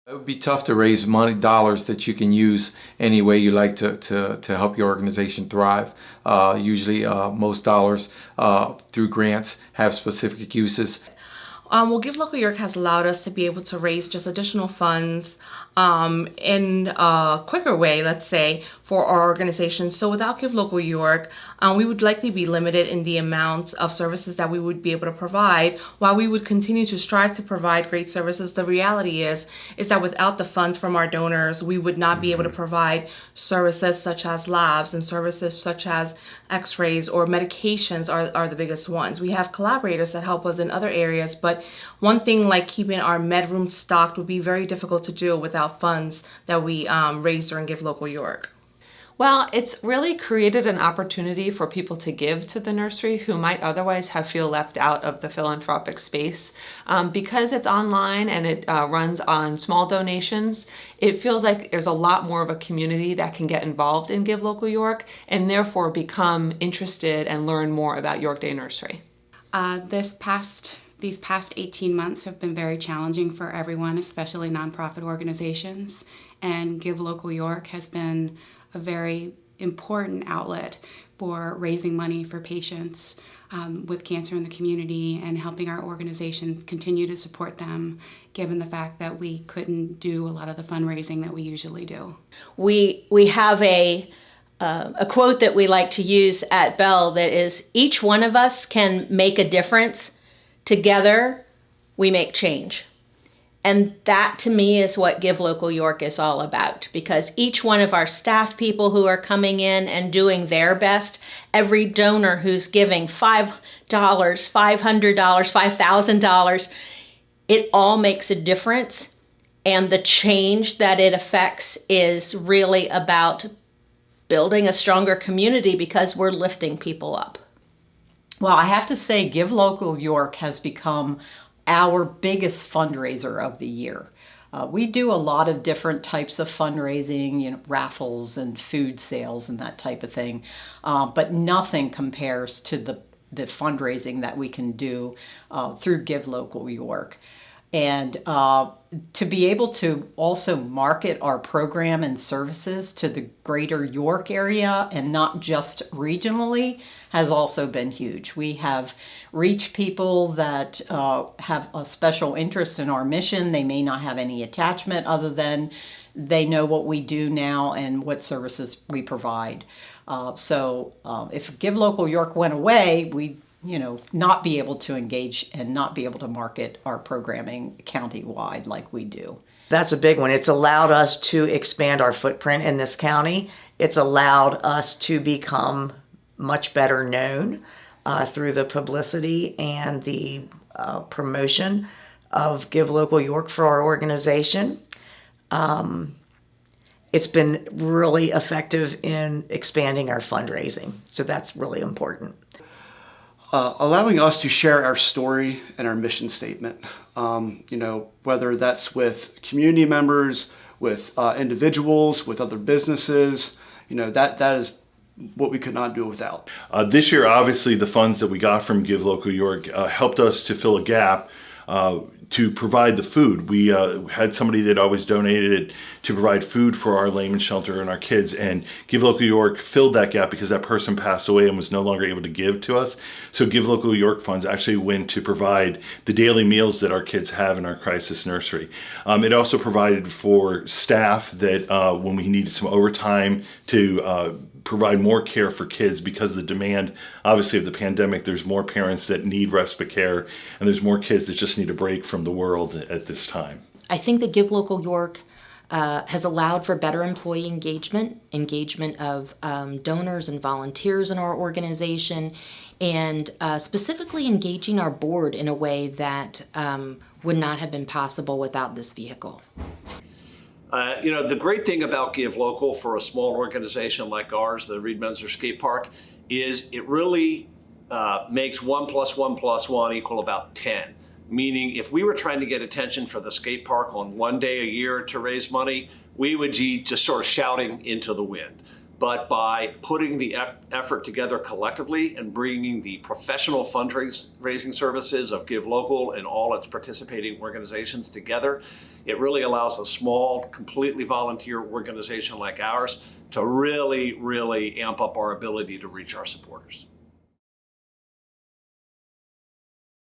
It would be tough to raise dollars that you can use any way you like to help your organization thrive. Usually most dollars through grants have specific uses. Well, Give Local York has allowed us to be able to raise just additional funds in a quicker way, let's say, for our organization. So without Give Local York, we would likely be limited in the amount of services that we would be able to provide. While we would continue to strive to provide great services, the reality is that without the funds from our donors, we would not be able to provide services such as labs and services such as x-rays or medications are the biggest ones. We have collaborators that help us in other areas, but one thing like keeping our med room stocked would be very difficult to do without funds that we raise during Give Local York. Well, it's really created an opportunity for people to give to the nursery who might otherwise have feel left out of the philanthropic space. Because it's online and it runs on small donations, it feels like there's a lot more of a community that can get involved in Give Local York and therefore become interested and learn more about York Day Nursery. These past 18 months have been very challenging for everyone, especially nonprofit organizations, and Give Local York has been a very important outlet for raising money for patients with cancer in the community and helping our organization continue to support them, given the fact that we couldn't do a lot of the fundraising that we usually do. We have a quote that we like to use at Bell that is, each one of us can make a difference. Together, we make change. And that to me is what Give Local York is all about, because each one of our staff people who are coming in and doing their best, every donor who's giving $5, $500, $5,000, it all makes a difference. And the change that it affects is really about building a stronger community because we're lifting people up. Well, I have to say Give Local York has become our biggest fundraiser of the year. We do a lot of different types of fundraising, raffles and food sales and that type of thing, but nothing compares to the fundraising that we can do through Give Local York. And to be able to also market our program and services to the greater York area and not just regionally has also been huge. We have reached people that have a special interest in our mission. They may not have any attachment other than they know what we do now and what services we provide. So if Give Local York went away, we'd not be able to engage and not be able to market our programming county-wide like we do. That's a big one. It's allowed us to expand our footprint in this county. It's allowed us to become much better known through the publicity and the promotion of Give Local York for our organization. It's been really effective in expanding our fundraising, so that's really important. Allowing us to share our story and our mission statement, whether that's with community members, with individuals, with other businesses, that is what we could not do without. This year, obviously, the funds that we got from Give Local York helped us to fill a gap to provide the food. We had somebody that always donated to provide food for our Lehman shelter and our kids, and Give Local York filled that gap because that person passed away and was no longer able to give to us. So Give Local York funds actually went to provide the daily meals that our kids have in our crisis nursery. It also provided for staff that when we needed some overtime to provide more care for kids because of the demand, obviously, of the pandemic. There's more parents that need respite care, and there's more kids that just need a break from the world at this time. I think that Give Local York has allowed for better employee engagement of donors and volunteers in our organization, and specifically engaging our board in a way that would not have been possible without this vehicle. The great thing about Give Local for a small organization like ours, the Reid Menzer Skate Park, is it really makes 1 + 1 + 1 equal about 10. Meaning if we were trying to get attention for the skate park on one day a year to raise money, we would be just sort of shouting into the wind. But by putting the effort together collectively and bringing the professional fundraising services of Give Local and all its participating organizations together, it really allows a small, completely volunteer organization like ours to really, really amp up our ability to reach our supporters.